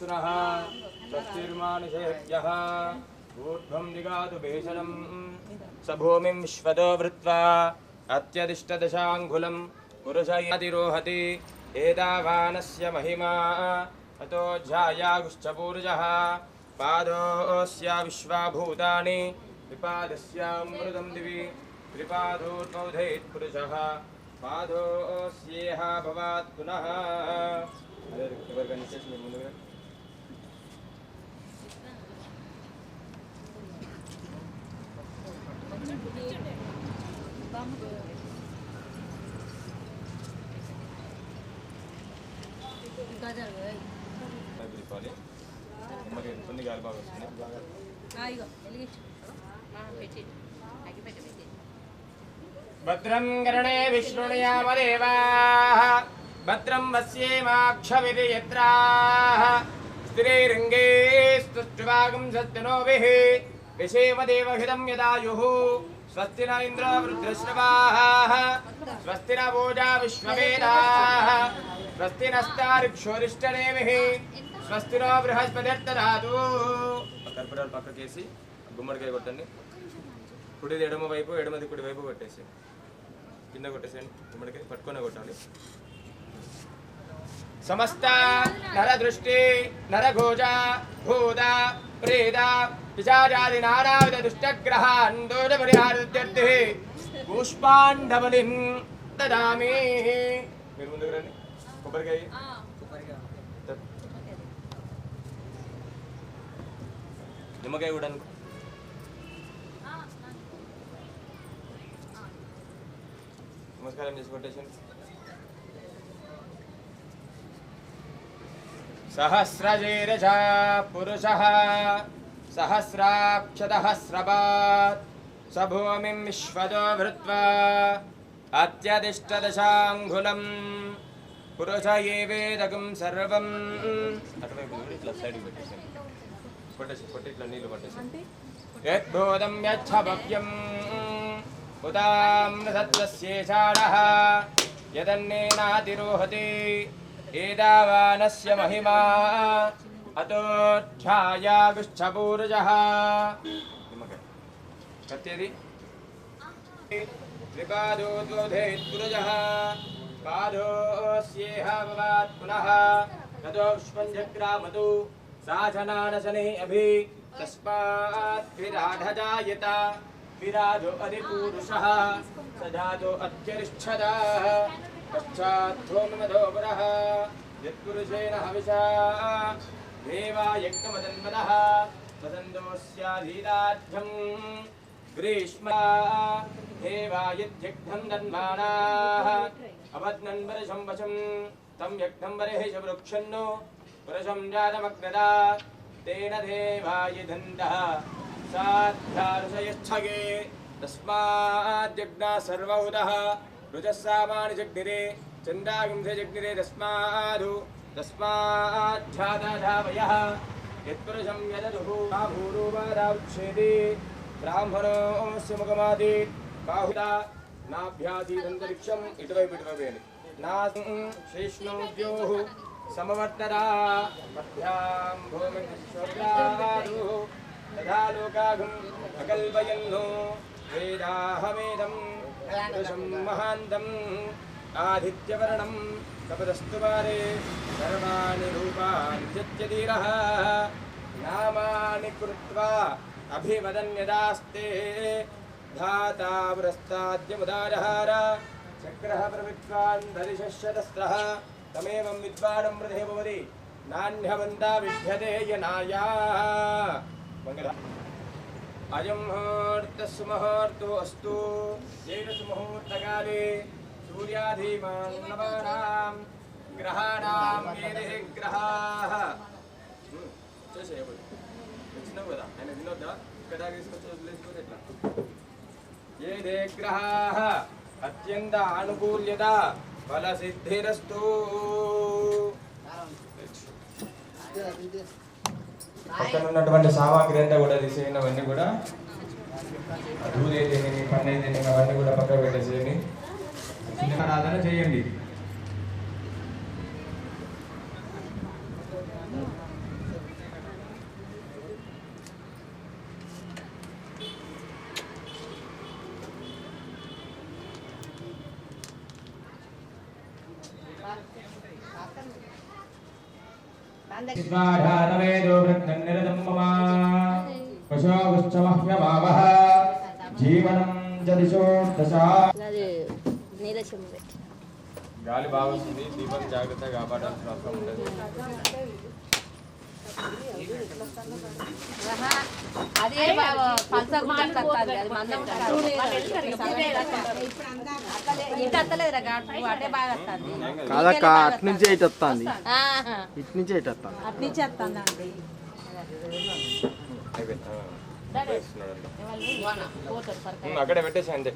स्वस्तिर्नः स्वस्तिर्मानुषेभ्यः ऊर्ध्वं दिगातु भेषणं स भूमिं विश्वतो वृत्वा अत्यदिष्टदशाङ्गुलं पुरुषयतिरोहति एतावानस्य महिमा अतो ध्यायागुश्चपूर्जः पादोऽस्य विश्वाभूतानि त्रिपादस्यामृतं दिवि त्रिपादोर्बोधयेत् पुरुषः पादोऽस्येह भवात् पुनः भद्रं कर्णे विष्णुयामदेवाः भद्रं वस्येमाक्षविर्यत्राः स्त्रीरङ्गे स्तुष्ट्वागं सत्यनोभिः विषेमदेवहितं यदायुः स्वस्ति न इन्द्रो वृद्धश्रवाः स्वस्ति न पूजा विश्ववेदाः स्वस्ति नस्तार्क्ष्योरिष्टनेमिः स्वस्ति नो बृहस्पतिर्दधातु కర్పూరాలు పక్కకేసి గుమ్మడికాయ కొట్టండి కుడిది ఎడమ వైపు ఎడమది కుడి వైపు కొట్టేసి కింద కొట్టేసేయండి గుమ్మడికాయ పట్టుకొని కొట్టాలి సమస్త నర దృష్టి నరఘోజ భూత ప్రేత పిశాచాది నానావిధ దుష్టగ్రహాన్ దోష పరిహారత్యర్థి పుష్పాండవలిం దదామి మీరు ముందుకు రండి కొబ్బరికాయ నిమ్మకాయ కూడా అనుకో నమస్కారం చేసి కొట్టేసండి సహస్రజేరజ పురుషః సహస్రాక్షదహస్రపాత్ సభూమిం విశ్వతో భృత్వా అత్యదిష్టదశాంగులం పురుష ఏవేదకం సర్వం అటువైపు ఇట్లా సైడ్కి పెట్టేసండి కొట్టేసి కొట్టి ఇట్లా నీళ్ళు పట్టేసి యద్భూతం యచ్చభవ్యం ఉదామ్రసత్వస్యేషాఢః యదన్నేనాతిరోహతి ఏదావానస్య మహిమా అతోధ్యాయాగుశ్చపూర్జః కత్యేది త్రిపాదోద్బోధేత్ పురుజః పాదోస్యేహ భవాత్ పునః తతో పుష్పంజగ్రామతు साधनानसने अभि तस्मात् विराधजायत विराजो अधिपुरुषः सजातो अत्यरिच्छदः पश्चात्थोममधोपरः यत्पुरुषेण हविषा देवायज्ञमदन्मनः वसन्तोऽस्याधीदाढ्यं ग्रीष्मा देवायज्ञं दन्मानाः अवद्नन् वर्षं वशं तं यज्ञं वरेश वृक्षन्नो पुरुषं जातमग्नदा तेन देवाय धन्दः साध्यारुषयच्छगे तस्माद्यज्ञा सर्वौदः रुचः सामानि जग्निरे चन्द्रागुंसे जग्निरे तस्माद्धजातधावयः यत्पुरुषं यददुः भूरूपादाउच्छेदे ब्राह्मणोऽस्य मुखमादि बाहुदा नाभ्यासीदन्तरिक्षम् इटुवैపు नासं शेष्णोद्योः समवर्तरा मध्यां भूमिं स्वर्गादुः तथा लोकाघं अकल्पयन्नो वेदाहमेदं पुरुषं महान्तम् आदित्यवर्णं कपदस्तु पारे सर्वाणि रूपाणि त्यक्त्यधीरः नामानि कृत्वा अभिवदन्यदास्ते धाता पुरस्ताद्यमुदारहार चक्रः प्रविद्वान् धरिषश्यतस्त्रः तमेवं विद्वानं मृधे भवति नान्यवन्ता विद्यते यनाया मंगला अयं मुहूर्तस्सु मुहूर्तो अस्तु येन सुमुहूर्तकाले सूर्याधीमान् नवानां ग्रहाणां येने ग्रहाः వచ్చినావు కదా ఆయన వినొద్దా ఇక్కడ తీసుకొచ్చి వదిలేసుకొని ఎట్లా ఏదే గ్రహాः అత్యంత ఆనుకూల్యత ఫలసిద్ధిరస్తు పక్కన ఉన్నటువంటి సామాగ్రి అంతా కూడా తీసేయనవన్నీ కూడా దూది అయితేనేమి పన్ను అయితేనేమి అవన్నీ కూడా పక్కన పెట్టేసేయండి ఆరాధన చేయండి గాలి బాగుంది, దీపం జాగ్రత్తగా కాపాడాల్సిన అవసరం ఉంటుంది. కాదక్క అటు నుంచి ఇటు వస్తుంది, ఇటు నుంచి ఇటు వస్తుంది, అటు నుంచి వస్తుందండి. అక్కడే పెట్టేసి అంతే.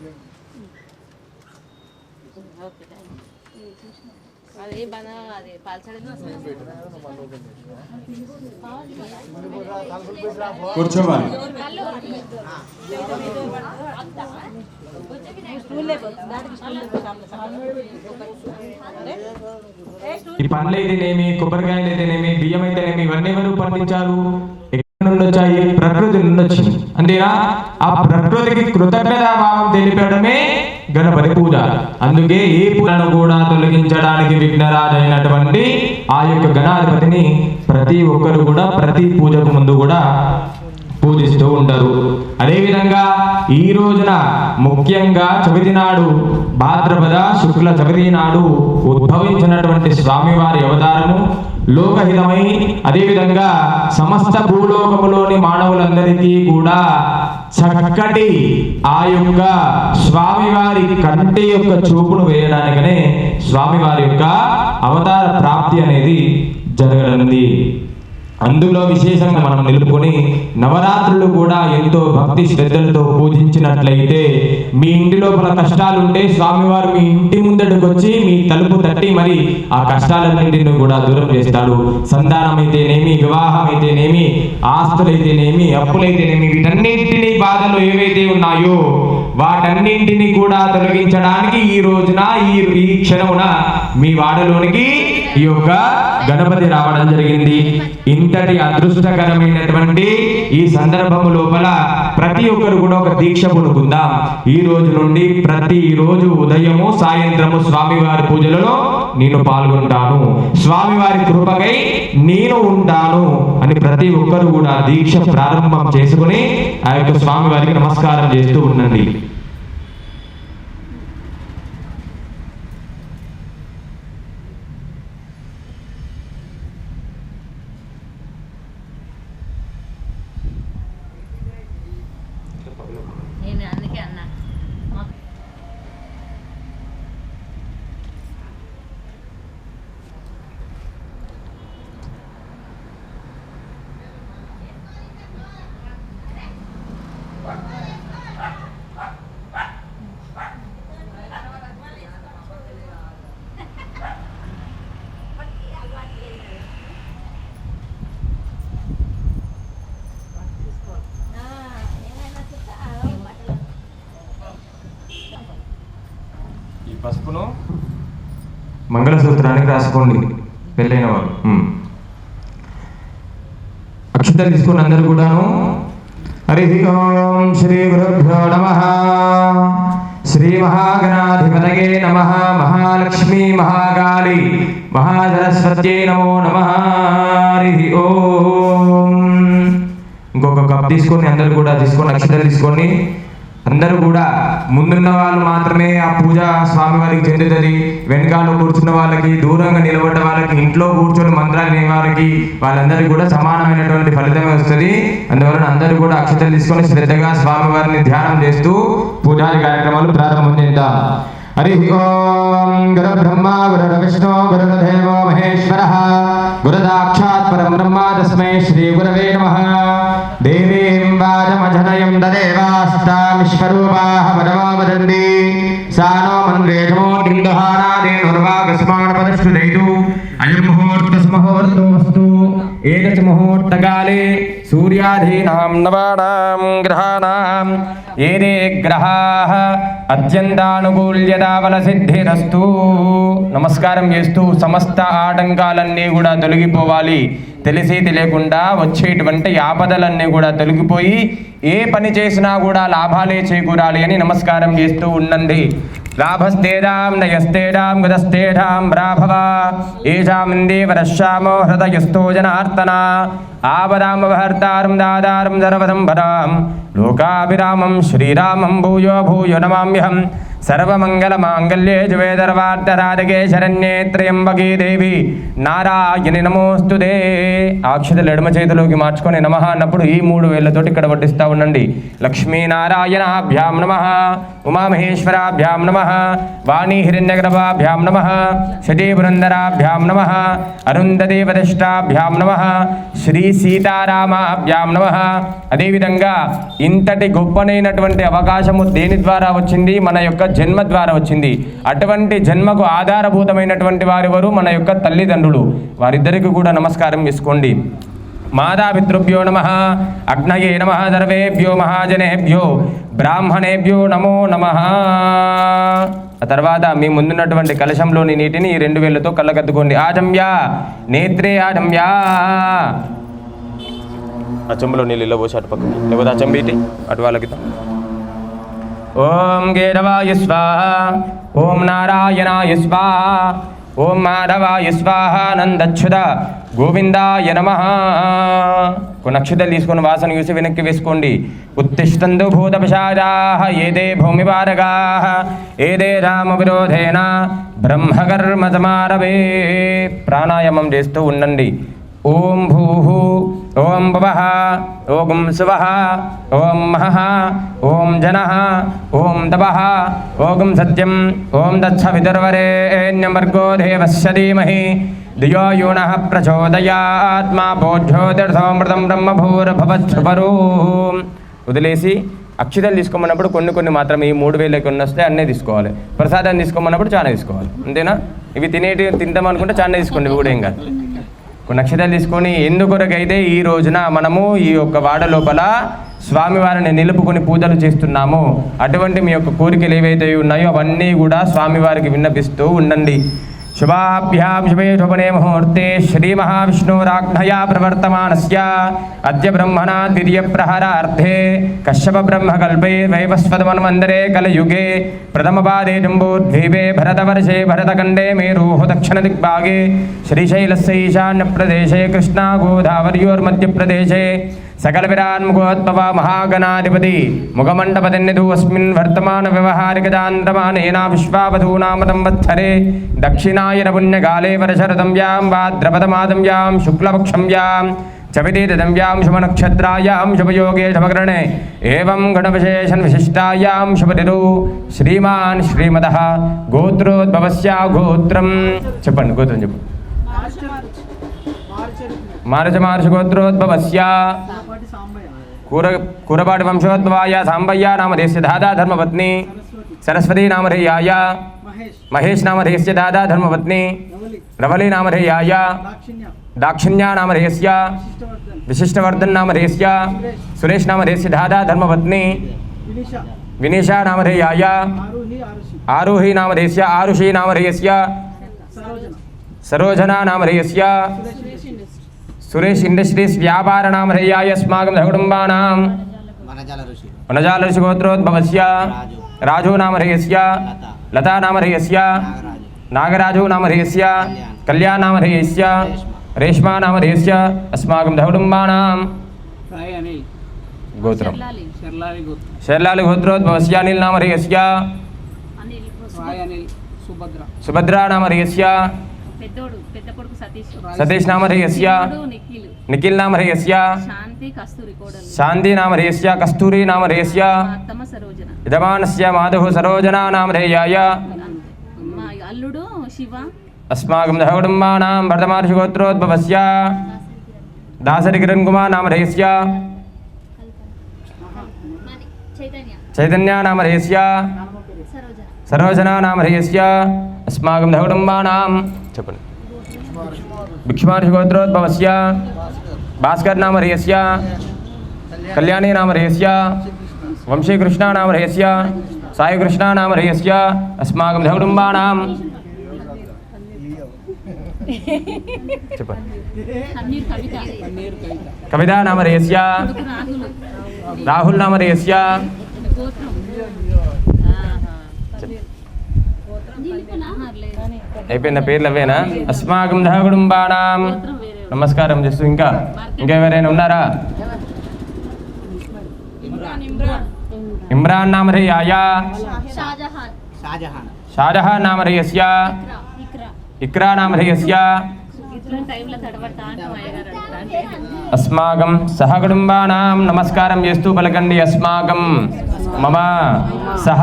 అది మన అది కూర్చోవాలి. ఈ పండ్లు అయితేనేమి, కొబ్బరికాయలు అయితేనేమి, బియ్యం అయితేనేమి, ఇవన్నీ ఎవరు పండించారు? వచ్చాయి, ప్రకృతి నుండి వచ్చింది. అంతేనా? ఆ ప్రకృతికి కృతజ్ఞతా భావం తెలిపడమే గణపతి పూజ. అందుకే ఈ పూజను కూడా తొలగించడానికి విఘ్నరాజైనటువంటి ఆ యొక్క గణాధిపతిని ప్రతి ఒక్కరు కూడా ప్రతి పూజకు ముందు కూడా పూజిస్తూ ఉంటారు. అదేవిధంగా ఈ రోజున ముఖ్యంగా చవితి నాడు, భాద్రపద శుక్ల చవితి నాడు ఉద్భవించినటువంటి స్వామివారి అవతారము లోకహితమై, అదేవిధంగా సమస్త భూలోకములోని మానవులందరికీ కూడా చక్కటి ఆ యొక్క స్వామివారి కంటి యొక్క చూపును వేయడానికనే స్వామివారి యొక్క అవతార ప్రాప్తి అనేది జరగనుంది. అందులో విశేషంగా మనం నిలుపుకొని నవరాత్రులు కూడా ఎంతో భక్తి శ్రద్ధలతో పూజించినట్లయితే మీ ఇంటి లోపల కష్టాలుంటే స్వామివారు మీ ఇంటి ముందటికి వచ్చి మీ తలుపు తట్టి మరి ఆ కష్టాలన్నింటినీ కూడా దూరం చేస్తాడు. సంతానం అయితేనేమి, వివాహం అయితేనేమి, ఆస్తులైతేనేమి, అప్పులైతేనేమి, వీటన్నింటినీ బాధలు ఏవైతే ఉన్నాయో వాటన్నింటినీ కూడా తొలగించడానికి ఈ రోజున ఈ క్షణమున మీ వాడలోనికి ఈ యొక్క గణపతి రావడం జరిగింది. ఇంతటి అదృష్టకరమైనటువంటి ఈ సందర్భము లోపల ప్రతి ఒక్కరు కూడా ఒక దీక్ష పూనుకుందాం. ఈ రోజు నుండి ప్రతి రోజు ఉదయము సాయంత్రము స్వామివారి పూజలలో నేను పాల్గొంటాను, స్వామివారి కృపకై నేను ఉంటాను అని ప్రతి ఒక్కరు కూడా దీక్ష ప్రారంభం చేసుకుని ఆ యొక్క స్వామివారికి నమస్కారం చేస్తూ ఉండండి. పసుపును మంగళసూత్రానికి రాసుకోండి పెళ్ళైన వారు. అక్షతలు తీసుకుని అందరూ కూడాను హరి ఓం శ్రీ గురుభ్యో నమః, శ్రీ మహాగణాధిపతయే నమః, మహాలక్ష్మీ మహాకాళి మహాసరస్వత్యై నమో నమః. హరి ఓం. ఇంకొక కప్ తీసుకొని అందరూ కూడా తీసుకొని అక్షతలు తీసుకొని అందరూ కూడా ముందున్న వాళ్ళు మాత్రమే ఆ పూజ స్వామివారికి చెందుతుంది. వెనకాల కూర్చున్న వాళ్ళకి, దూరంగా నిలబడ్డ వాళ్ళకి, ఇంట్లో కూర్చొని మంత్రాలు వినే వాళ్ళకి వాళ్ళందరికీ కూడా సమానమైనటువంటి ఫలితమే వస్తుంది. అందువలన అందరూ కూడా అక్షతలు తీసుకొని శ్రద్ధగా స్వామివారిని ధ్యానం చేస్తూ పూజాది కార్యక్రమాలు ప్రారంభం చేద్దాం. హరి ఓం. గురు బ్రహ్మ గురు విష్ణు గురుదేవో మహేశ్వరః, గురుసాక్షాత్ పరం బ్రహ్మ తస్మై శ్రీ గురవే నమః. దేవీం వాచమజనయం తదేవాస్తాం విశ్వరూపాః పరమో వదంతి. సానో మంద్రేషమో కిందహానాదేనుర్వాగస్మాన్ పదశ్రుదైతు. అయం ముహూర్తస్ముహూర్తోస్తు. ఏకచ ముహూర్తకాలే సూర్యాధీనాం నవానాం గ్రహాణాం ఏదే గ్రహాః అత్యంతానుకూల్యతావల సిద్ధిరస్తు. నమస్కారం చేస్తూ సమస్త ఆటంకాలన్నీ కూడా తొలగిపోవాలి. తెలిసి తెలియకుండా వచ్చేటువంటి ఆపదలన్నీ కూడా తొలగిపోయి ఏ పని చేసినా కూడా లాభాలే చేకూరాలి అని నమస్కారం చేస్తూ ఉండండి. लाभस्तेषां नयस्तेषां गतस्तेषां प्राभव येषामिन्दीवरश्यामो हृदयस्थो जनार्तना आपदामपहर्तारं दातारं सर्वसम्पदां लोकाभिरामं श्रीरामं भूयो भूयो नमाम्यहम् सर्वमंगलमांगल्ये शिवे सर्वार्थसाधके शरण्ये त्र्यंबके देवी నారాయణి నమోస్తుతే. అక్షతలు ఎడమ చేతిలోకి మార్చుకొని నమః అన్నప్పుడు ఈ 3 వేళ్లతోటి ఇక్కడ వడ్డిస్తూ ఉండండి. లక్ష్మీనారాయణాభ్యాం నమః, ఉమామహేశ్వరాభ్యాం నమః, వాణీ హిరణ్యగర్భాభ్యాం నమః, శచీ పురందరాభ్యాం నమః, అరుంధతీ వదిష్టాభ్యాం నమః, శ్రీ సీతారామాభ్యాం నమః. అదేవిధంగా ఇంతటి గొప్పనైనటువంటి అవకాశము దేని ద్వారా వచ్చింది? మన యొక్క జన్మ ద్వారా వచ్చింది. అటువంటి జన్మకు ఆధారభూతమైనటువంటి వారెవరు? మన యొక్క తల్లిదండ్రులు. వారిద్దరికి కూడా నమస్కారం చేసుకోండి. మాతాపితృభ్యో నమః, అగ్నయే నమః, సర్వేభ్యో మహాజనేభ్యో బ్రాహ్మణేభ్యో నమో నమః. ఆ తర్వాత మీ ముందున్నటువంటి కలశంలోని నీటిని ఈ 2 వేళ్లతో కళ్ళకద్దుకోండి. ఆజమ్యా నేత్రే ఆజమ్యా. ఆ చెంబులో నీళ్ళు ఇలా పోసి అటు పక్కకి, లేకపోతే ఆ చెంబు ఇటు అటు వాళ్ళకి. ఓం కేశవాయ స్వాహ, ఓం నారాయణాయ స్వాహ, ఓం మాధవాయ స్వాహ, నందచ్యుత గోవిందాయ నమః. కొన్ని అక్షతలు తీసుకొని వాసన చూసి వెనక్కి వేసుకోండి. ఉత్తిష్టందు భూతపిశాచాః ఏదే భూమిపారగాః ఏదే రామ విరోధేన బ్రహ్మకర్మ సమారభే. ప్రాణాయామం చేస్తూ ఉండండి. ఓం భూః, ఓం భువః, ఓం శువః, ఓం మహః, ఓం జనః, ఓం తపః, ఓం సత్యం, ఓం తత్సవితుర్వరేణ్యం భర్గో దేవస్య ధీమహి ధియో యో నః ప్రచోదయాత్. మా భోజ్యోతిర్సమృతం బ్రహ్మభూర్భువస్సుపరూ. వదిలేసి అక్షతలు తీసుకోమన్నప్పుడు కొన్ని మాత్రమే, ఈ 3 వేలకి కొన్ని వస్తే అన్నీ తీసుకోవాలి. ప్రసాదం తీసుకోమన్నప్పుడు చాలా తీసుకోవాలి, అంతేనా? ఇవి తింటాం అనుకుంటే చాలా తీసుకోండి, ఇవి కూడా ఏం కాదు. కొన్ని అక్షతలు తీసుకొని ఎందుకొరకైతే ఈ రోజున మనము ఈ యొక్క వాడ లోపల స్వామివారిని నిలుపుకొని పూజలు చేస్తున్నాము, అటువంటి మీ యొక్క కోరికలు ఏవైతే ఉన్నాయో అవన్నీ కూడా స్వామివారికి విన్నపిస్తూ ఉండండి. శుభాభ్యాం శుభే శుభనే ముహూర్తే శ్రీ మహావిష్ణురాజ్ఞయా ప్రవర్తమానస్య అద్య బ్రహ్మణా ద్వితీయ ప్రహరార్థే కశ్యప బ్రహ్మకల్పే వైవస్వతమన్వంతరే కలయుగే ప్రథమపాదే జంబూద్వీపే భరతవర్షే భరతఖండే మేరోః దక్షిణ దిగ్భాగే శ్రీశైలస్య ఈశాన్యప్రదేశే కృష్ణా గోదావర్యోర్మధ్యప్రదేశే సకల విరాన్ముఖోద్భవ మహాగణాధిపతి ముఖమండపతిన్నిధు అస్మిన్ వర్తమాన వ్యవహారిక చాంద్రమానేన విశ్వావధూనామ సంవత్సరే దక్షిణాయన పుణ్యకాలే వర్షరతం యాం భాద్రపదమాదం యాం శుక్లపక్షం యాం చవితిదం యాం శుభనక్షత్రాయాం శుభయోగే శుభకరణే ఏవం గణవిశేషణ విశిష్టాయాం శుభతిరు శ్రీమాన్ శ్రీమదః గోత్రోద్భవస్య గోత్రం చెప్పండి. గోత్రం చెప్పండి. మారచ గోత్రోద్భవస్య కూరపాటి వంశోద్భవాయ సాంబయ్య నామధేయస్య దాదా ధర్మపత్ని సరస్వతీ నామధేయాయ మహేష్ నామధేయస్య దాదా ధర్మపత్ని రవళి నామధేయాయ దాక్షిణ్యా నామధేయస్య విశిష్టవర్ధన్ నామధేయస్య సురేష్ నామధేయస్య దాదా ధర్మపత్ని వినీషా నామధేయాయ ఆరుహి నామధేయస్య ఆరుషి నామధేయస్య సరోజనా నామధేయస్య సురేష్ ఇండస్ట్రీస్ వ్యాపార నామధేయాయ అస్మాకం సకుటుంబానాం వనజాల ఋషి గోత్రోద్భవస్య రాజు నామధేయస్య లతా నామధేయస్య నాగరాజు నామధేయస్య కళ్యాణ్ నామధేయస్య రేష్మా నామధేయస్య అస్మాకం సకుటుంబానాం గోత్రం శర్లాలి గోత్రోద్భవస్య అనిల్ నామధేయస్య సుభద్రా నామధేయస్య సతీష్ నామధేయస్య నిఖిల్ నామధేయస్య శాంతి నామధేయస్య కస్తూరి నామధేయస్య యజమానస్య మాధవ సరోజనా నామధేయాయ అల్లుడు శివ అస్మాకం సకుటుంబానాం భరతమహర్షి గోత్రోద్భవస్య దాసరి కిరణ్ కుమార్ నామధేయస్య చైతన్య నామధేయస్య సరోజనా నామధేయస్య అస్మాకం సకుటుంబానాం చెప్పండి. భిక్షుమహర్షి గోత్రోద్భవస్య భాస్కర్ నామధేయస్య కళ్యాణి నామధేయస్య వంశీకృష్ణ నామధేయస్య సాయికృష్ణ నామధేయస్య అస్మాకం సకుటుంబానాం చెప్పండి. కవిత నామధేయస్య రాహుల్ నామధేయస్య అయిపోయిన పేర్లు అవేనా? అస్మాకం సహ కుటుంబానాం నమస్కారం చేస్తూ ఇంకా ఎవరైనా ఉన్నారా? इमरान नाम रही आया, शाहजहां नाम रही अस्या, इकरा नाम रही अस्या। अस्माकं सह कुटुंबानां नमस्कारं చేస్తూ పలకండి. अस्माकं मम सह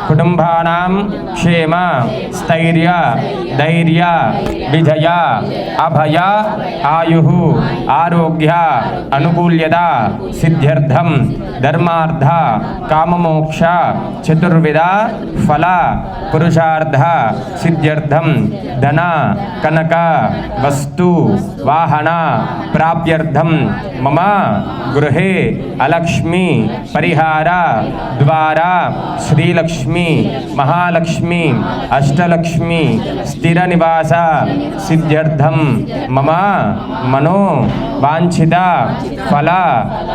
कुटुंबानां क्षेम स्थैर्य धैर्य विजय अभय आयुः आरोग्य अनुकूल्यता सिद्ध्यर्थं धर्मार्थ काममोक्ष चतुर्विध फल पुरुषार्थ सिद्ध्यर्थं धन कनक वस्तु वाहन प्राप्त्यर्थं मम गृहे अलक्ष्मी परिहार द्वारा श्रीलक्ष्मी महालक्ष्मी अष्टलक्ष्मी स्थिर निवास सिद्ध्यर्थं मम मनो वांछित फल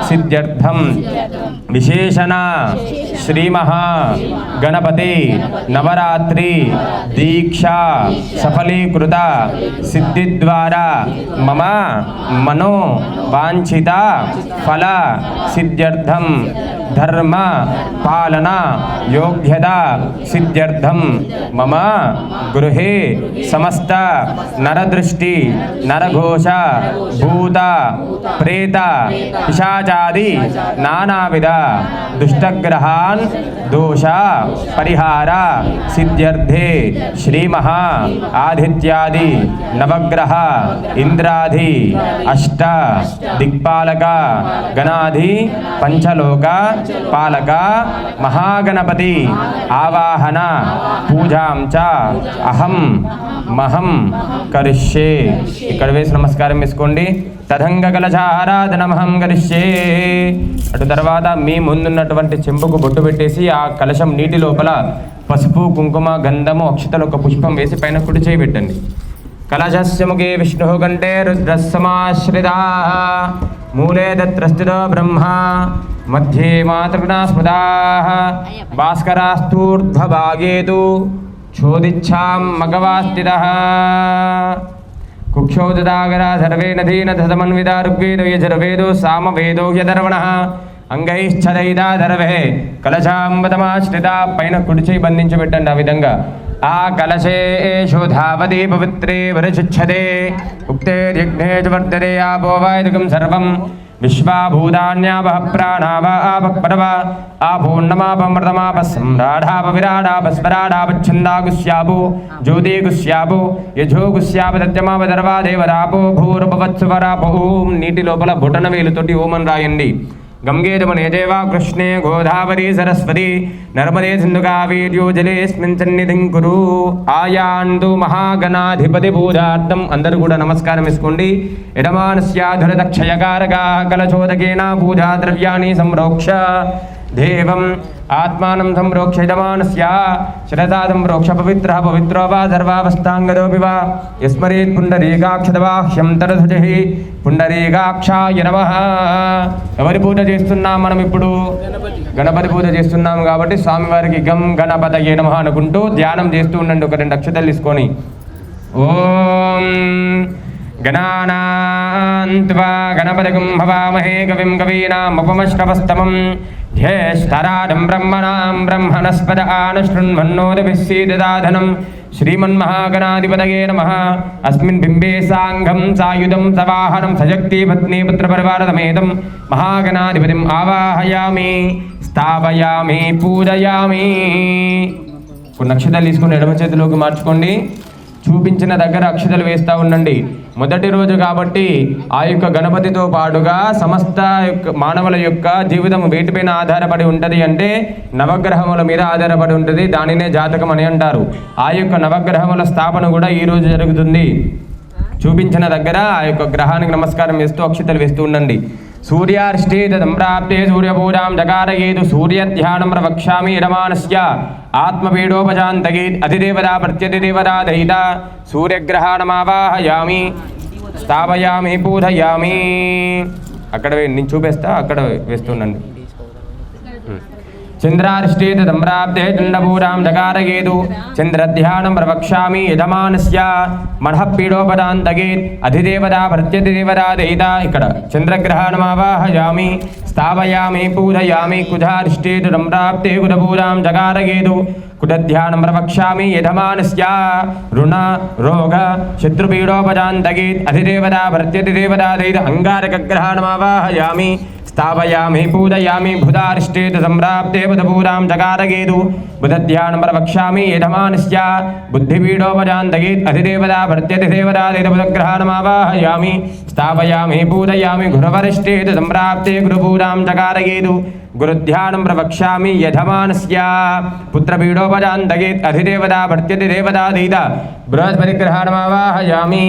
सिद्ध्यर्थं विशेषण श्री महा गणपति नवरात्रि दीक्षा सफलीकृत सिद्धि द्वारा मम मनो वांछित फल सिद्ध्यर्थं धर्म पालना योग्यता सिद्ध्यर्थं मम गृहे समस्त नरदृष्टि नरघोष भूत प्रेत पिशाचादि नानाविध दुष्टग्रहान् दोष परिहार सिद्ध्यर्थे श्री महा आदित्यादि नवग्रह इंद्रादि अष्ट दिक्पालक गणाधि पंचलोक पालक महागणपति आवाहन पूजां च अहं महं करिष्ये। ఇక్కడ వేసి నమస్కారం వేసుకోండి. తదంగ కలశారాధనమహం కరిష్యే. అటు తర్వాత మీ ముందున్నటువంటి చెంబుకు బొట్టు పెట్టేసి ఆ కలశం నీటి లోపల పసుపు కుంకుమ గంధము అక్షతలు ఒక పుష్పం వేసి పైన కుడి చేయి పెట్టండి. కలశస్య ముఖే విష్ణుః కంఠే రుద్రः సమాశ్రితः మూలే తత్ర స్థితో బ్రహ్మ మధ్యే మాతృగణా స్మృతాః భాస్కరాస్తూర్ధ్వభాగే తు చోదిచ్ఛాం మగవాస్థితః కుక్షౌదాగరా సర్వే నదీన ధమన్విదా ఋగ్వేదో యజుర్వేదో సామవేదో యదర్వణః అంగైశ్చదైదా దర్వే కలశాంబతమాశ్రిత పైన కుడిచేయి బంధించి పెట్టండి. ఆ విధంగా ఆ కలశే శోధావతి పవిత్రే వరచుచ్ఛదే ఉక్తే యజ్ఞే వర్ధతే ఆపో వాయుకం సర్వం విశ్వాభూతాన్యావః ప్రాణావాపః ఆపూర్ణమాపమృతమాప సమ్రాఢాప విరాడాప స్వరాడాపచ్ఛందాగుస్యాపో జ్యోతిగుస్యాపో యజోగుస్యాప దత్యమాప దర్వాదేవరాపో భూరపవత్సువరాపో. ఓం నీటి లోపల బొటన వేలుతోటి ఓమని రాయండి. గంగేజమునేజేవా కృష్ణే గోదావరి సరస్వతి నర్మదే సింధు కావేర్యో జలేస్మిన్ సన్నిధిం కురు. ఆయాందు మహాగణాధిపతి పూజార్థం. అందరూ కూడా నమస్కారం వేసుకోండి. యజమానస్యాధురదక్షయకారకా కలశోదకేన పూజా ద్రవ్యాన్ని సంరోక్ష దేవం ఆత్మానం సంరోక్ష యజమానస్య శిరసా సంరోక్ష పవిత్రః పవిత్రో వా సర్వావస్థాంగదోపి వా యస్మరేత్ పుండరీకాక్షదవాహ్యం తరధుజః పుండరీకాక్షాయ నమః. ఎవరి పూజ చేస్తున్నాం మనం ఇప్పుడు? గణపతి పూజ చేస్తున్నాం కాబట్టి స్వామివారికి గం గణపతయే నమః అనుకుంటూ ధ్యానం చేస్తూ ఉండండి. ఒక 2 అక్షతలు తీసుకొని ఓం గణానాన్త్వా గణపతిగం హవామహే కవిం కవీనాముపమశ్రవస్తమం జ్యేష్ఠరాజం బ్రహ్మణాం బ్రహ్మణస్పద ఆనశృణ్వన్నోదభిస్సీదదాధనం శ్రీమన్మహాగణాధిపతయే నమః. అస్మిన్ బింబే సాంఘం సాయుధం సవాహనం సశక్తి పత్ని పుత్రపరివారసమేతం మహాగణాధిపతిం ఆవాహయామి స్థాపయామి పూజయామి. కొన్ని అక్షతలు తీసుకుని ఎడమ చేతిలోకి మార్చుకోండి. చూపించిన దగ్గర అక్షతలు వేస్తూ ఉండండి. మొదటి రోజు కాబట్టి ఆ యొక్క గణపతితో పాటుగా సమస్త మానవుల యొక్క జీవితం వేటిపైన ఆధారపడి ఉంటుంది అంటే నవగ్రహముల మీద ఆధారపడి ఉంటుంది. దానినే జాతకం అని అంటారు. ఆ యొక్క నవగ్రహముల స్థాపన కూడా ఈరోజు జరుగుతుంది. చూపించిన దగ్గర ఆ యొక్క గ్రహానికి నమస్కారం వేస్తూ అక్షతలు వేస్తూ ఉండండి. సూర్యార్ష్టే సంప్రాప్తే సూర్యపూజాం జకారయేతు సూర్యధ్యానం ప్రవక్ష్యామి యజమానస్య ఆత్మపీడోపశాంతగే అధిదేవతా ప్రత్యధిదేవతా దయిత సూర్యగ్రహాణమావాహయామి స్థాపయామి పూజయామి. అక్కడ నేను చూపేస్తా, అక్కడ వేస్తుండండి. చంద్రారిష్టేత ధమ్రాబ్దే దండభూరాం జగారగేదు చంద్రధ్యానం ప్రవక్ష్యామి యజమానస్య మనః పీడోపదాంతగేత్ అధిదేవతా ప్రత్యధిదేవతా దయిత. ఇక్కడ చంద్రగ్రహణమావాహయామి స్థాపయామి పూజయామి కుజారిష్టేత ధమ్రాబ్దే కుజభూరాం జగారగేదు కుటధ్యానం ప్రవక్ష్యామి యజమానస్య రుణ రోగ శత్రుపీడోపదాంతగేత్ అధిదేవతా ప్రత్యధిదేవతా దయిత. అంగారకగ్రహణమావాహయామి స్థాపయామి పూజయామి బుధారిష్టేత సంప్రాప్తే బుధపూరాం జగారగేదు బుధధ్యానం ప్రవక్ష్యామి యజమానస్య బుద్ధిపీడోపజాంతగేత్ అధిదేవతా ప్రత్యధిదేవతా దయిత. బుధగ్రహణమావాహయామి స్థాపయామి పూజయామి గురువరిష్టేత సంప్రాప్తే గురుపూరాం జగారగేదు గురుధ్యానం ప్రవక్ష్యామి యజమానస్య పుత్రపీడోపజాంతగేత్ అధిదేవతా ప్రత్యధిదేవతా దయిత. బృహస్పతిగ్రహణమావాహయామి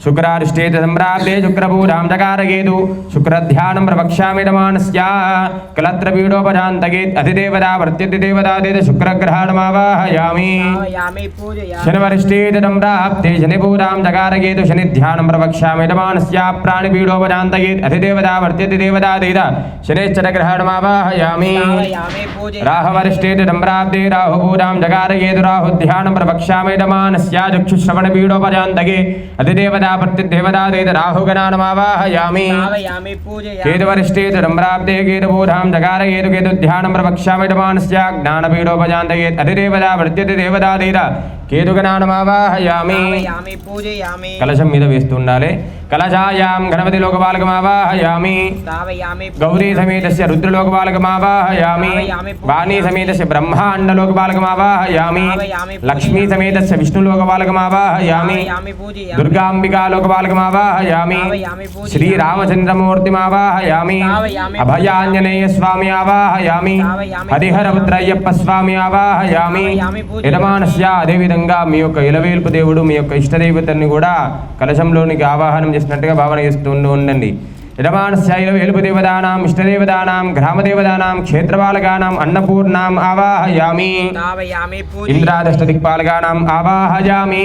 శుక్రారిష్టేత సంప్రాప్తే శుక్రపూరాం జగారగేదు శుక్రధ్యానం ప్రవక్ష్యామి యజమానస్య కలత్రపీడోపజాంతగేత్ అధిదేవతా ప్రత్యధిదేవతా దయిత. శుక్రగ్రహణమావాహయామి శనివరిష్టేత సంప్రాప్తే శనిపూరాం జగారగేదు శనిధ్యానం ప్రవక్ష్యామి యజమానస్య ప్రాణిపీడోపజాంతగేత్ అధిదేవతా ప్రత్యధిదేవతా దయిత. శనిశ్చరగ్రహణమావాహయామి రాహవరిష్టేత సంప్రాప్తే రాహుపూరాం జగారగేదు రాహుధ్యానం ప్రవక్ష్యామి యజమానస్య చక్షుశ్రవణపీడోపజాంతగేత్ అధిదేవతా ప్రత్యధిదేవతా దయిత. రాహుగణానమావాహయామి కేతువరిష్టేత సంప్రాప్తే కేతుపూరాం జగారగేదు కేతుధ్యానం ప్రవక్ష్యామి యజమానస్య జ్ఞానపీడోపజాంతగేత్ అధిదేవతా ప్రత్యధిదేవతా దయిత. కేతుగణానమావాహయామి కలశం మీద వేస్తూ ఉండాలి. కలశాయాం గణపతి లోకపాలకమావాహయామి గౌరీ సమేతస్య రుద్రలోకపాలకమావాహయామి వాణీ సమేతస్య బ్రహ్మాండ లోకపాలకమావాహయామి లక్ష్మీ సమేతస్య విష్ణులోకపాలకమావాహయామి దుర్గాంబికా లోకపాలకమావాహయామి శ్రీరామచంద్రమూర్తిమావాహయామి అభయాంజనేయ స్వామి ఆవాహయామి హరిహరపుత్రయ్యప్ప స్వామి ఆవాహయామి యజమానస్య. అదేవిధంగా మీ యొక్క ఇలవేల్పు దేవుడు మీ యొక్క ఇష్టదేవతని కూడా కలశంలోనికి ఆవాహనం చేసినట్టుగా భావన చేస్తూ ఉండండి. యజమానస్య ఇలవేల్పు దేవతానాం ఇష్టదేవతానాం గ్రామదేవతానాం క్షేత్రపాలకానాం అన్నపూర్ణాం ఆవాహయామి ఇంద్రాదష్ట దిక్పాలకానాం ఆవాహయామి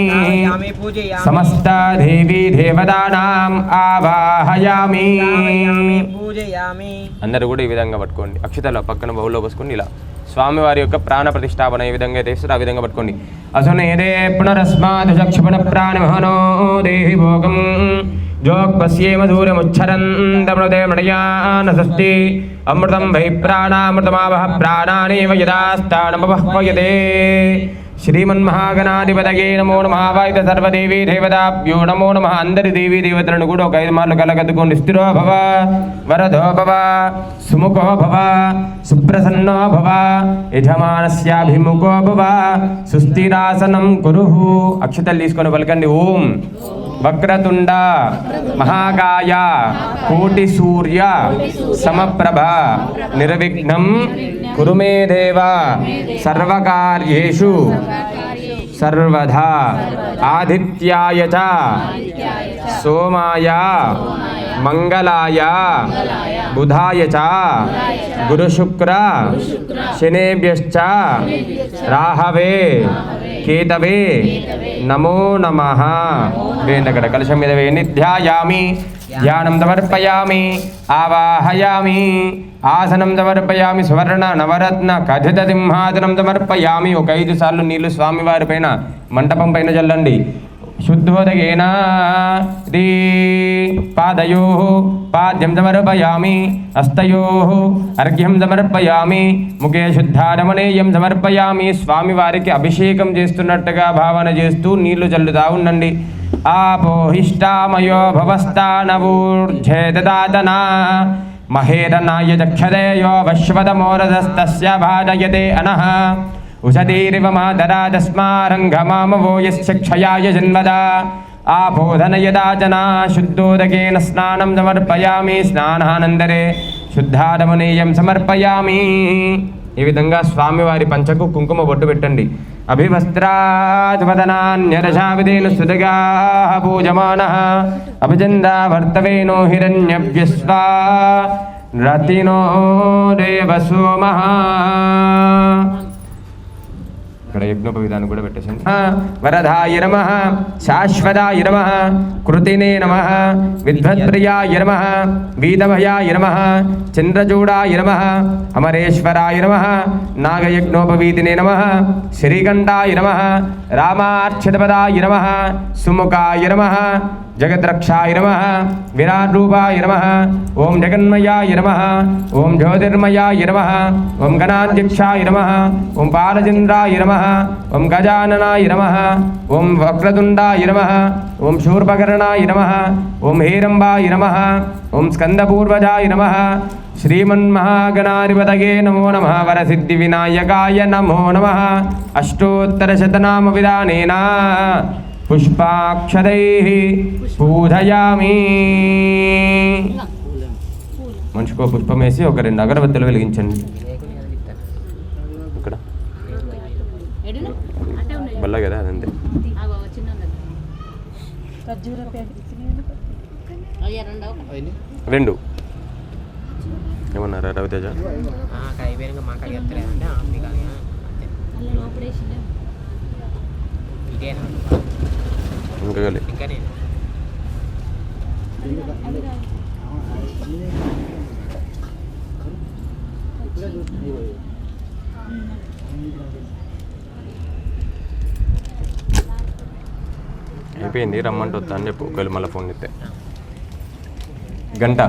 సమస్త దేవీ దేవతానాం ఆవాహయామి. అందరూ కూడా ఈ విధంగా పట్టుకోండి. అక్షతల పక్కన బహుళ పోసుకొని ఇలా స్వామివారి యొక్క ప్రాణ ప్రతిష్టాపన ఏ విధంగా చేస్తారో ఆ విధంగా పట్టుకోండి. అసునేదే పునరస్మాద్ చక్షుపన ప్రాణమహనో దేహి భోగం జోక్పశ్యేమ దూరముచ్చరంతమృతే మృడయానసస్తి అమృతం వై ప్రాణామృతమావహ ప్రాణానేవ యదాస్తానమవహ్వయతే. శ్రీమన్మహాగణాధిపతయే నమో నమః. వాయుత సర్వదేవీ దేవతాభ్యో నమో నమః. అందరి దేవీ దేవతలను కూడా ఒక 5 మార్లు కలగద్దుకోండి. స్థిరో భవ వరదో భవ సుముఖో భవ సుప్రసన్నో భవ యజమానస్యాభిముఖో భవ సుస్థిరాసనం కురుః. అక్షతలు తీసుకొని పలకండి. ఓం వక్రతుండ మహాకాయ కోటి సూర్య సమప్రభ నిర్విఘ్నం కురు మే దేవ సర్వకార్యేషు సర్వదా. ఆదిత్యాయ చ సోమాయ మంగళాయ బుధాయ చ గురుశుక్ర శనేభ్యశ్చ రాహవే కేతవే నమో నమః. వేయండి అక్కడ కలశం మీద వేయండి. ధ్యాయామి ధ్యానం సమర్పయామి ఆవాహయామి ఆసనం సమర్పయామి సువర్ణ నవరత్న కథిత సింహాసనం సమర్పయామి. ఒక 5 సార్లు నీళ్లు స్వామివారి పైన మంటపం పైన చల్లండి. శుద్ధోదకేన పాదయోః పాద్యం సమర్పయామి హస్తయోః అర్ఘ్యం సమర్పయామి ముఖే శుద్ధారమణేయం సమర్పయామి. స్వామివారికి అభిషేకం చేస్తున్నట్టుగా భావన చేస్తూ నీళ్లు చల్లుతా ఉండండి. ఆపోహిష్టామయో భవస్థానవూర్ధ్యే దదాతనా మహేరనాయ చక్షదేయో వశ్వతమోరదస్తస్య భాజయతే అనః ఉషధీరివ మాదరాదస్మారంగమామవో యస్య క్షయాయ జన్మదా. ఆపోధనయదాచనా శుద్ధోదకేన స్నానం సమర్పయామి స్నానానంతరే శుద్ధారమణీయం సమర్పయామి. ఈ విధంగా స్వామివారి పంచకు కుంకుమ బొట్టు పెట్టండి. అభివస్త్రాద్వదనాన్యరశావిధేను సుతగా పూజమానః అభిచందావర్తవేనో హిరణ్యవ్యస్వా రతినో దేవ సోమః. ఇక్కడ యజ్ఞోపవిధానం కూడా పెట్టేసింది. వరదాయ నమః, శాశ్వతాయ నమః, కృతినే నమః, విద్వత్ప్రియాయ నమః, వీదభయాయ నమః, చంద్రచూడాయ నమః, అమరేశ్వరాయ నమః, నాగయజ్ఞోపవీతినే నమః, శ్రీకంఠాయ నమః, రామార్చితపదాయ నమః, సుముఖాయ నమః, జగద్రక్షాయ నమః, విరాట్ రూపాయ నమః, ఓం జగన్మయాయ నమః, ఓం జ్యోతిర్మయాయ నమః, ఓం గణాధ్యక్షాయ నమః, ఓం బాలచంద్రాయ నమః, ఓం గజాననాయ నమః, ఓం వక్రతుండాయ నమః, ఓం శూర్పకర్ణాయ నమః, ఓం హేరంబాయ నమః, ఓం స్కందపూర్వజాయ నమః, శ్రీమన్మహాగణాధిపతయే నమో నమః, వరసిద్ధి వినాయకాయ నమో నమః. అష్టోత్తరశతనామ విధానేన పుష్పాక్షరైః పూజయామి. మనిషికో పుష్పం వేసి ఒక 2 అగరబత్తులు వెలిగించండి. ఇక్కడ బల్ల కదా అదంతే. రెండు ఏమన్నారా రవితేజ? ఇంకా అయిపోయింది, రమ్మంటే వస్తా అని చెప్పు. ఒకవేళ మళ్ళీ ఫోన్ చేస్తే గంట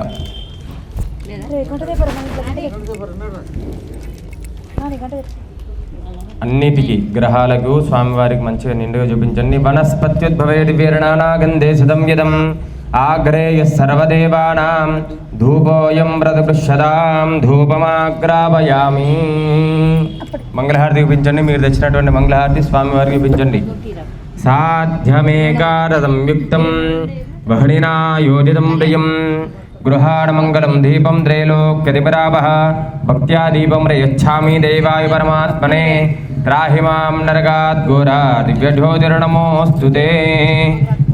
అన్నిటికీ గ్రహాలకు స్వామివారికి మంచిగా నిండుగా చూపించండి. వనస్పత్యుద్భవేది వీరణానాగంధే శతం యదం ఆగ్రేయ సర్వదేవానాం ధూపోయం వ్రతపృష్యతాం ధూపమాగ్రాపయామి. మంగళహారతి చూపించండి. మీరు తెచ్చినటువంటి మంగళహారతి స్వామివారికి చూపించండి. సాధ్యమేకారథం యుక్తం వహ్నినా యోజితం ప్రియం గృహాణమంగళం దీపం త్రైలోక్యతిపరాపః భక్త్యా దీపం ప్రయచ్ఛామి దేవాయ పరమాత్మనే త్రాహి మాం నరకాత్ ఘోరా దివ్యజ్యోతిర్నమోऽస్తు తే.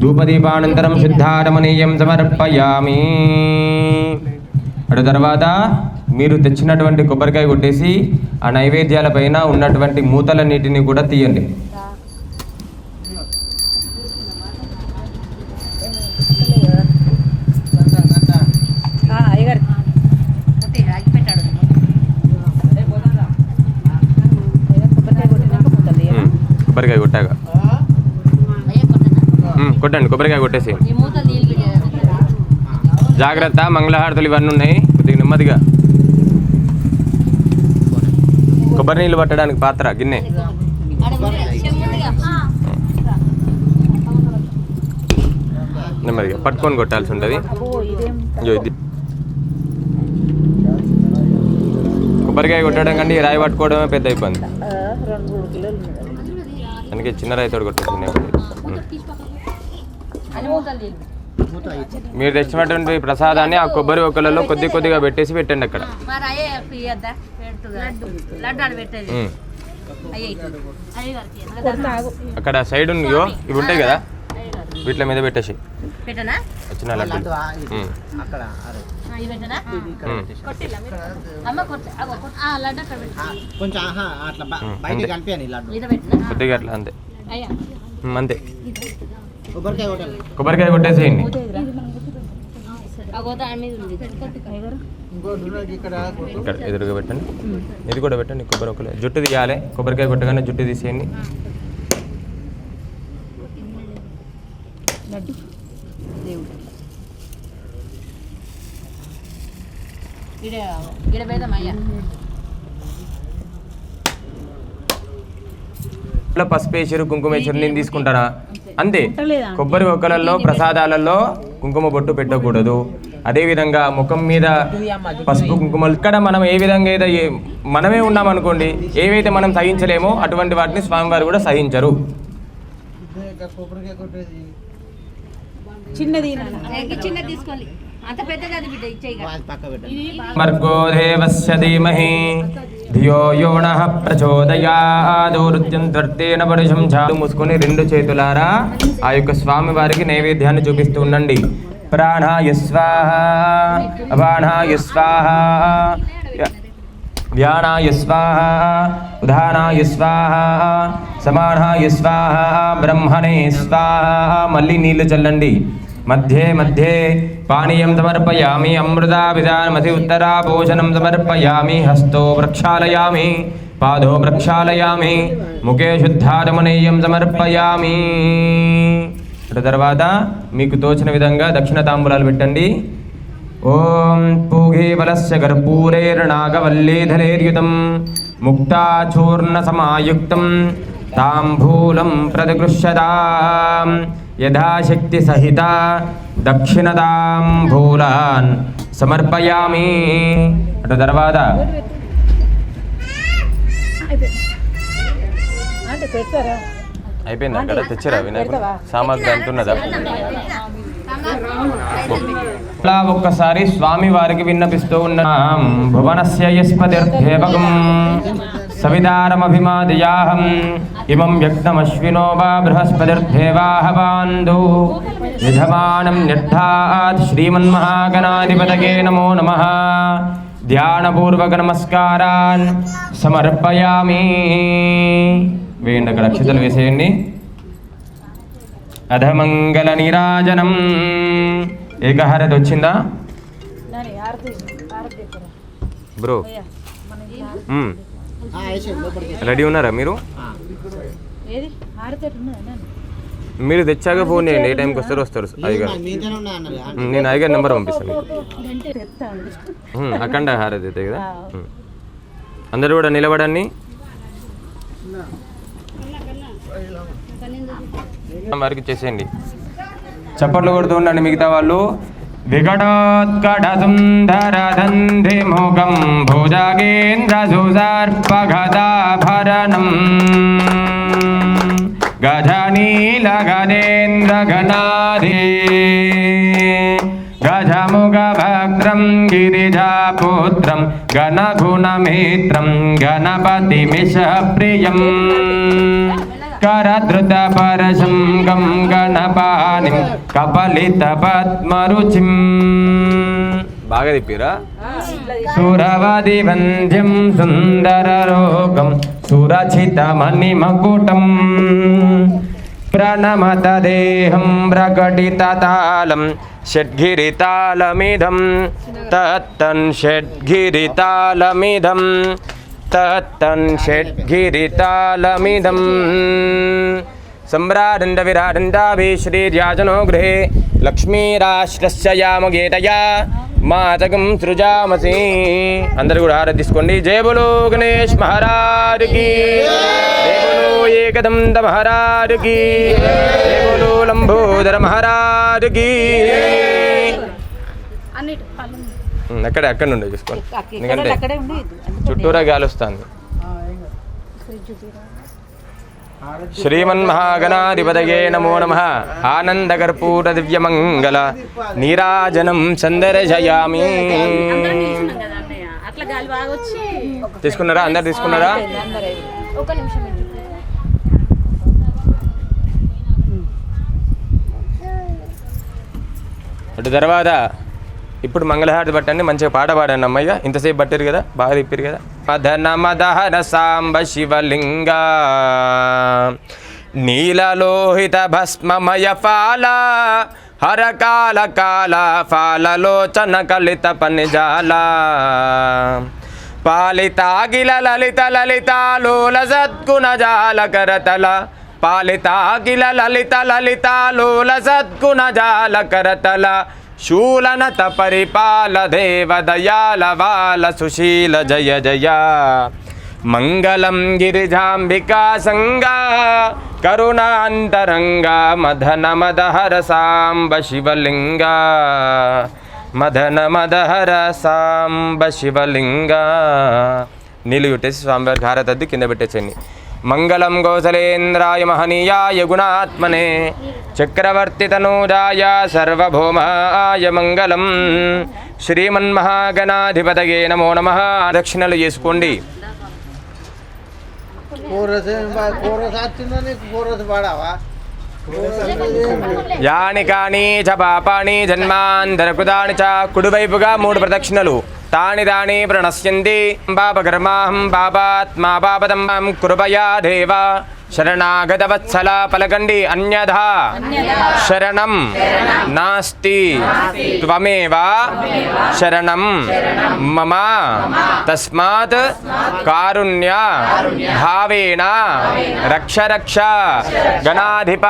ధూపదీపానంతరం శుద్ధారమణీయం సమర్పయామి. అటు తర్వాత మీరు తెచ్చినటువంటి కొబ్బరికాయ కొట్టేసి ఆ నైవేద్యాల పైన ఉన్నటువంటి మూతల నీటిని కూడా తీయండి. కొబ్బరికాయ కొట్టాక కొట్టండి. కొబ్బరికాయ కొట్టేసి జాగ్రత్త. మంగళహారతులు ఇవన్నీ ఉన్నాయి, కొద్దిగా నెమ్మదిగా. కొబ్బరి నీళ్ళు పట్టడానికి పాత్ర గిన్నె. నెమ్మదిగా పట్టుకొని కొట్టాల్సి ఉంటుంది. కొబ్బరికాయ కొట్టడం కంటే రాయి పట్టుకోవడమే పెద్ద ఇబ్బంది. అందుకే చిన్న రాయితోడు కొట్టేసింది. మీరు తెచ్చినటువంటి ప్రసాదాన్ని ఆ కొబ్బరి ఒక్కలలో కొద్ది కొద్దిగా పెట్టేసి పెట్టండి. అక్కడ అక్కడ సైడ్ ఉన్నాయో ఇవి ఉంటాయి కదా, వీటి మీద పెట్టేసి వచ్చిన లడ్డు కొద్దిగా అట్లా అంతే అంతే. కొబ్బరికాయ కొట్టేసేయండి. ఇక్కడ ఎదురుగా పెట్టండి. ఇది కూడా పెట్టండి. కొబ్బరి ఒకలే జుట్టు తీయాలి. కొబ్బరికాయ కొట్టగానే జుట్టు తీసేయండి. పసుపేశ్వరు కుంకుమేశ్వరు నేను తీసుకుంటారా అంతే. కొబ్బరి ఒక్కలలో ప్రసాదాలలో కుంకుమ బొట్టు పెట్టకూడదు. అదేవిధంగా ముఖం మీద పసుపు కుంకుమలు ఇక్కడ మనం ఏ విధంగా అయితే మనమే ఉన్నామనుకోండి, ఏవైతే మనం సహించలేమో అటువంటి వాటిని స్వామివారు కూడా సహించరు. మర్గో దేవస్య ధీమహి ధియో యో నః ప్రచోదయాత్. వృత్యంతర్తేన పరుషం ఛాదు. మూసుకొని 2 చేతులారా ఆ యొక్క స్వామి వారికి నైవేద్యాన్ని చూపిస్తూ ఉండండి. ప్రాణాయ స్వాహ, అపానాయ స్వాహ. వ్యానాయ స్వాహ ఉదానాయ స్వాహ సమానాయ స్వాహ బ్రహ్మణే స్వాహ. మళ్ళీ నీళ్లు చల్లండి. మధ్యే మధ్యే పానీయం సమర్పయామి. అమృతా విధానమతి ఉత్తరా భోజనం సమర్పయామి. హస్తో ప్రక్షాళయామి, పాదో ప్రక్షాళయామి, ముఖే శుద్ధారమణీయం సమర్పయామి. తర్వాత మీకు తోచిన విధంగా దక్షిణ తాంబూలాలు పెట్టండి. ఓం పూగే బలస్య కర్పూరేర్నాగవల్లీధరేర్యుతం ముక్తాచూర్ణ సమాయుక్తం తాంబూలం ప్రతిగృహ్యతాం యథాశక్తి సహిత దక్షిణతాంబూలాన్ సమర్పయామి. అటు తర్వాత అయిపోయింది. అక్కడ తెచ్చిరా వినాయకుడు సామాగ్రి అంటున్నదా? అలా ఒక్కసారి స్వామి వారికి విన్నపిస్తూ ఉన్నాం. భువనస్య యస్పతిర్దేవకం సవితారమభిమాదియాహం ఇమం యజ్ఞమశ్వినో వా బృహస్పతిర్దేవాహవాందు యజమానం నిర్ధాత్. శ్రీమన్మహాగణాధిపతయే నమో నమః. ధ్యానపూర్వక నమస్కారాన్ సమర్పయామి. వేయండి, అక్కడ అక్షతలు వేసేయండి. అధమంగళ నీరాజనం. ఏకహారతి వచ్చిందా బ్రో? రెడీ ఉన్నారా మీరు? మీరు తెచ్చాక ఫోన్ చేయండి. ఏ టైంకి వస్తారు అయ్యగారు. నేను అయ్యగారు నెంబర్ పంపిస్తాను. అఖండ హారతి అవుతాయి కదా. అందరూ కూడా నిలబడండి. వారికి చేసేయండి. చప్పట్లు కొడుతూ ఉండండి మిగతా వాళ్ళు. వికటోత్కట సుందర దంధి ముఖం భుజగేంద్ర సుసర్పగదాభరణం గజనీల గజేంద్ర గణాధి గజముఖ భద్రం గిరిజాపుత్రం గణగుణమిత్రం గణపతిమిష ప్రియం కరధృత పరశం గం గణపానిం కపలిత పద్మరుచిం. బాగా తిప్పిరా. సురవది వంద్యం సుందర రోగం సురచిత మణిమకుటం ప్రణమత దేహం ప్రకటిత తాళం షడ్గిరితాళమిదం తత్తన్ షడ్గిరితాళమిదం తత్తన్ షడ్గిరితాళమిదం. సమ్రాడండ విరాడండాభి శ్రీర్యాజనో గృహే లక్ష్మీరాశ్రస్య యామగేతయా మాతకం సృజామసి. అందరు కూడా హారతి తీసుకోండి. జయ బోలో గణేష్ మహారాజ్ కి, జయ బోలో ఏకదంత మహారాజ్ కి, జయ బోలో లంబోదర మహారాజ్ కి. అక్కడ నుండి చూసుకోండి, ఎందుకంటే చుట్టూరా గాలి వస్తుంది. శ్రీమన్మహాగణాధిపతయే నమో నమః. ఆనందకర్పూర దివ్యమంగళ నీరాజనం సందర్శయామి. తీసుకున్నారా? అందరు తీసుకున్నారా? అటు తర్వాత ఇప్పుడు మంగళహారతి పట్టండి. మంచిగా పాట పాడండి అమ్మయ్య. ఇంతసేపు పట్టారు కదా, బాగా తిప్పారు కదా. మదన మదహర సాంబ శివలింగ నీలలోహిత భస్మమయ ఫాల హరకాల కాల ఫాలలోచన కలిత పనిజాల పాలితాగిల లలిత లలితాలోల సద్గుణ జాల కరతల పాలితాగిల లలిత లలితాలోల సద్గుణ జాల కరతల శూలనత పరిపాల దేవ దయాల వాల సుశీల జయ జయ మంగళం గిరిజాంబికా సంగా కరుణాంతరంగా మదన మదహర సాంబ శివలింగ మదన మదహర సాంబ శివలింగ. నీళ్ళు చుట్టేసి స్వామివారికి హారతద్ది కింద పెట్టేసేయండి. మంగళం కౌసలేంద్రాయ మహనీయాయ గుణాత్మనే చక్రవర్తి తనూజాయ సర్వభౌమాయ మంగళం. శ్రీమన్మహాగణాధిపతయే నమో నమః. దక్షిణలు చేసుకోండి. యాని కాని చ పాపాని జన్మాంతరకృతాని చ. కుడివైపుగా 3 ప్రదక్షిణలు. तानि तानि प्रणश्यन्ति पापकर्माहं पापात्मा पापदं मां कृपया देव शरणागतवत्सला पलकण्डि अन्यथा शरणं नास्ति त्वमेव शरणं मम तस्मात् कारुण्य भावेन रक्ष रक्ष गणाधिप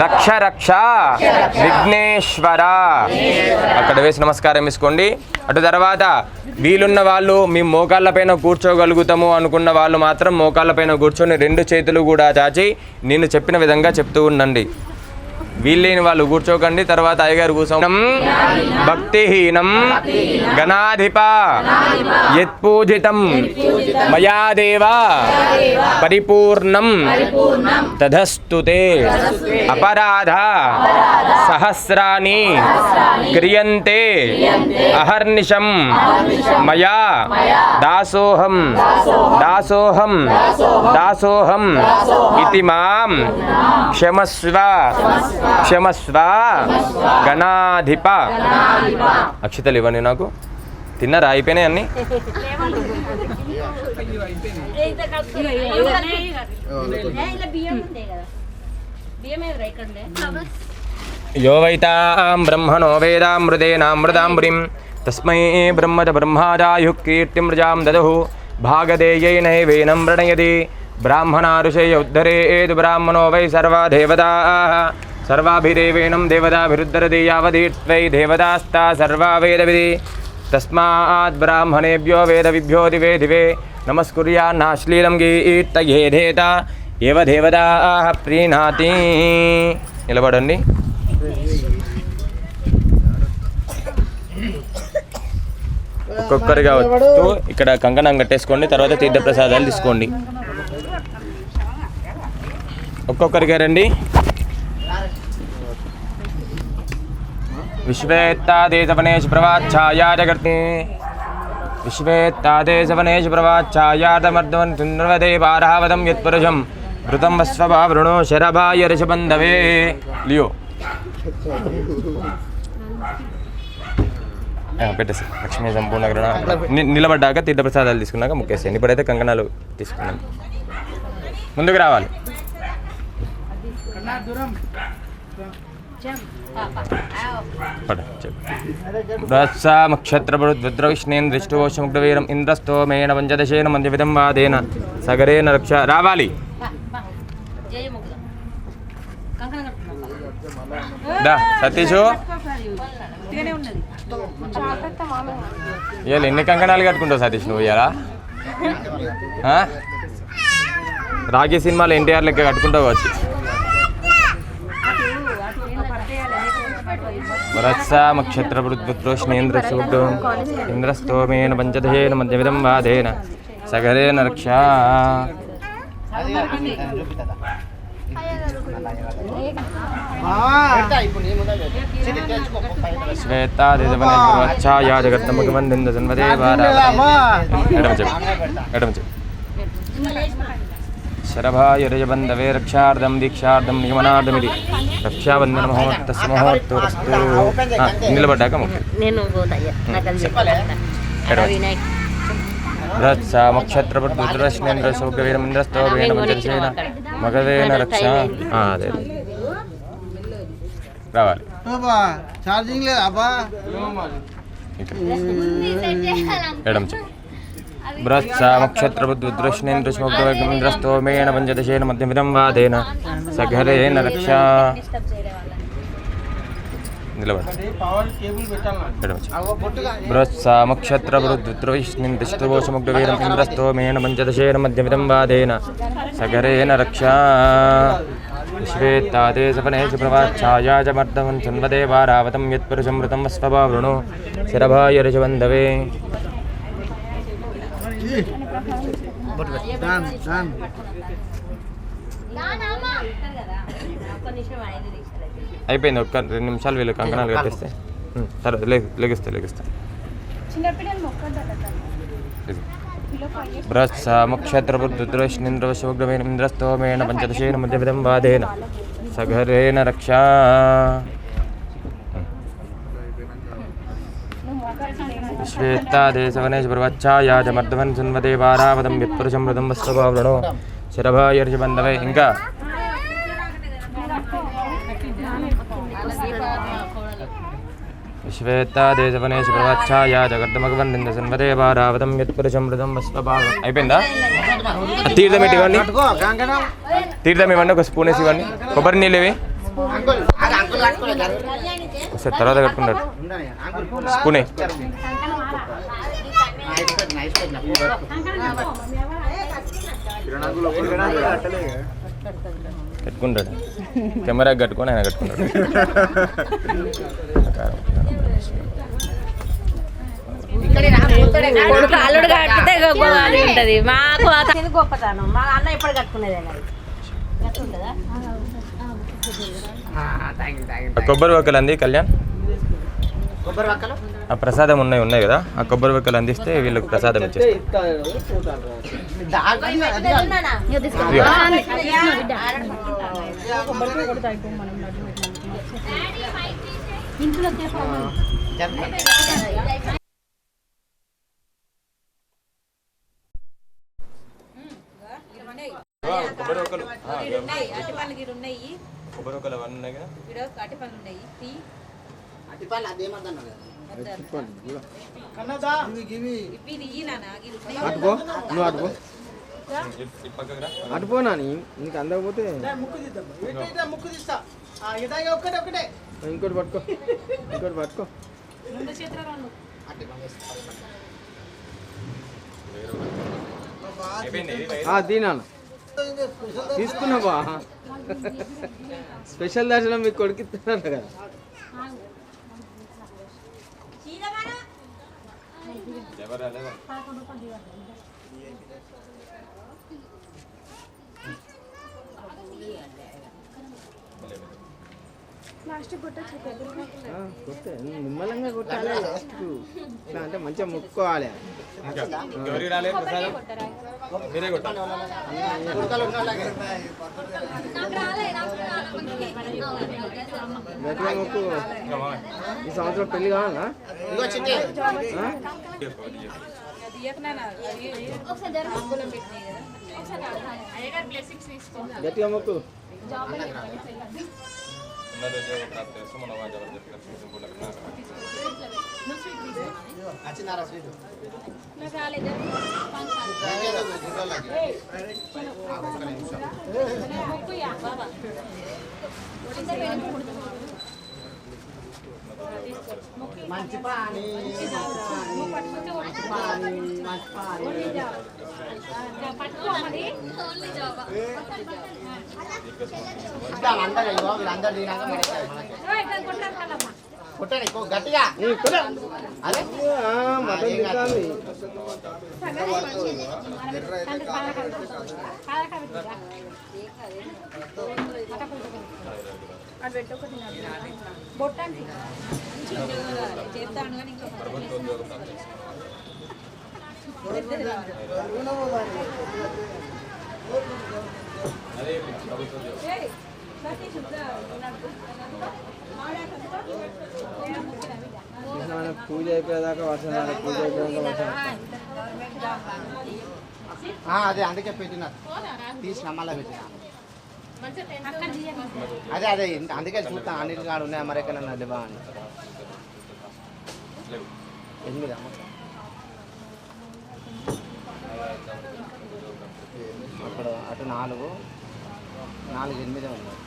रक्ष रक्ष విఘ్నేశ్వర అక్కడ వేసి నమస్కారం తీసుకోండి. అటు తర్వాత వీలున్న వాళ్ళు మీ మోకాళ్ళపైన కూర్చోగలుగుతాము అనుకున్న వాళ్ళు మాత్రం మోకాళ్ళపైన కూర్చొని 2 చేతులు కూడా చాచి నేను చెప్పిన విధంగా చెప్తూ ఉండండి. వీళ్ళేని వాళ్ళు కూర్చోకండి. తర్వాత అయ్యగారు కూర్చోం భక్తిహీనం గణాధిప యత్పూజితం మయా దేవ పరిపూర్ణం తదస్తుతే అపరాధ సహస్రాని క్రియంతే అహర్నిశం మయా దాసోహం దాసోహం దాసోహం ఇతి మాం క్షమస్వ క్షమస్వ గణాధిప. అక్షతలు ఇవ్వండి నాకు. తిన్నారా? అయిపోయినాయి అన్ని. యో వైతాం బ్రహ్మణో వేదామృతేనామృతాంబురిం తస్మై బ్రహ్మద బ్రహ్మాదాయు కీర్తిం ప్రజాం దదహు భాగదేయైనైవేనం ప్రణయతి బ్రాహ్మణా ఋషయ ఉద్ధరేతు బ్రాహ్మణో వై సర్వా దేవతాః సర్వాభిదేవేనం దేవతాభిరుద్ధరతి యావదీత్వై దేవతాస్తా సర్వా వేదవిధి తస్మాత్ బ్రాహ్మణేభ్యో వేదవిభ్యో దివే దివే నమస్కుర్యాన్నాశ్లీలం గీర్తయేధేత ఏవ దేవతాః ప్రీణాతి. నిలబడండి. ఒక్కొక్కరిగా వస్తూ ఇక్కడ కంకణం కట్టేసుకోండి. తర్వాత తీర్థప్రసాదాలు తీసుకోండి. ఒక్కొక్కరిగా రండి. విశ్వేత్తాదేశవనేషు ప్రవాచ్ఛాయా జగర్తి విశ్వేత్తాదేశవనేషు ప్రవాచ్ఛాయార్ధమర్ధవన్ తుంద్రవదే పారావదం యత్పురుషం వృతం వస్వభా వృణో శరభాయ ఋషబంధవే లియో పెట్టేసి లక్ష్మీ సంపూర్ణ గ్రహణ నిలబడ్డాక తీర్థప్రసాదాలు తీసుకున్నాక ముక్కేసేయండి. ఇప్పుడైతే కంకణాలు తీసుకున్నాను. ముందుకు రావాలి. బ్రహ్మక్షత్రపుద్రవిష్ణేంద్రిష్టోషముగ్రవీరం ఇంద్రస్తోమేన పంచదశేన మంత్యవిధం వాదేన సగరేన రక్ష. రావాలి. సతీషు ఇవాళ ఎన్ని కంకణాలు కట్టుకుంటావు సతీష్ నువ్వు? ఇవాళ రాఖీ సినిమాలో ఎన్టీఆర్ లెక్క కట్టుకుంటావు వచ్చి. వరత్సామక్షత్రపుత్రోష్ణేంద్రశూద్రం ఇంద్రస్తోమేన పంచదశేన మధ్యమిదం వాదేన సగరేన రక్ష. శ్వేతాదివచ్ఛాయా జగత్తమగవందింద జన్మదే ఎడమ చెప్పు శరభాయ రజబంధవే రక్షార్థం దీక్షార్థం నియమనార్థమిది రక్షాబంధన మహోత్తస్య మహోత్తరస్తు. నిలబడ్డాక ముఖ్యం. బృహత్సామక్షత్రపుత్రశ్నేంద్రశోగ్రవీరమింద్రస్తోమేన పంచదశేన మగధేన రక్ష. అదే రావాలి. ఎడమ చెప్పు బృహత్సామక్షత్రపుత్రశ్నేంద్రశోగ్రవీరమింద్రస్తోమేన పంచదశేన మధ్యమిదం వాదేన సగరేన రక్ష. బృహత్సామక్షత్రపుత్రవిష్ణుంద్రష్టోషముగ్రవీరం ఇంద్రస్తోమేన పంచదశేన మధ్యమిదం వాదేన సగరేన రక్ష. విశ్వేత్తాదేశవనేషు ప్రవాచ్ఛాయా చ మర్దవం చన్వదే వారావతం యత్పురుషం మృతం వస్వభా వృణో శరభాయ ఋషబంధవే. అయిపోయింది. ఒక్క 2 నిమిషాలు వీళ్ళు కంకణాలు కట్టేస్తే తర్వాత లెగిస్తా. బృహత్సామక్షత్రపుత్రశ్నేంద్రశోగ్రవీరమింద్రస్తోమేన పంచదశేన మధ్యమిదం వాదేన సగరేన రక్ష. श्वेत्तादेशवनेश प्रवच्छायाजमर्दवन् सुन्वदेवारावदं यत्पुरुषं मृदं वस्त्रभावृणो శరభాయర్షబంధవే. ఇంకా శ్వేత్తాదేశవనేశ ప్రవచ్ఛాయా జగర్దమగవన్నింద సన్వదేవారావతం యత్పురుషం మృదం వస్వభావం. అయిపోయిందా? తీర్థం ఏంటి ఇవ్వండి, తీర్థం ఇవ్వండి, ఒక స్పూన్ వేసి ఇవ్వండి. కొబ్బరి నీళ్ళు ఇవి ఒకసారి తర్వాత కట్టుకున్నాడు. స్పూనే కట్టుకుంటాడు, కెమెరా కట్టుకొని ఆయన కట్టుకుంటాడు. కొడుకు అల్లుడు కట్టితే ఉంటది. మాకు గొప్పతనం. మా అన్న ఎప్పుడు కట్టుకునేది కొబ్బరి వక్కలు అంది కళ్యాణ్. ఆ ప్రసాదం ఉన్నాయి కదా, ఆ కొబ్బరి వక్కలు అందిస్తే వీళ్ళకి ప్రసాదం ఇచ్చేస్తారు. కొబ్బరి వక్కలు కొబ్బరి వక్కలు అవన్నీ ఉన్నాయి కదా. అటుపోనా నీకు అందకపోతే ఇంకోటి పట్టుకో, ఇంకోటి పట్టుకో. దీనా తీసుకున్నావా? స్పెషల్ దర్శనం మీకు కొడుకుతున్నారు కదా. నిమ్మలంగా కొట్టాలి, లాస్ట్కు అంటే మంచిగా ముక్కోవాలి. గట్టిగా మొక్కు. ఈ సంవత్సరం పెళ్లి కావాలా? గట్టిగా మొక్కు. మంచి పాని గట్టిగా అదే మటన్ తింటాను. పూజ అయిపోయేదాకా వర్షం, పూజ అయిపోయాక అదే అందుకే పెట్టిన తీసిన మళ్ళీ పెట్టిన. అదే అదే అందుకే చూస్తాను అన్నిటి కాడు ఉన్నాయి మరి ఎక్కడన్నా లేవా అని. 8 అక్కడ అటు 4 8 ఉన్నాయి.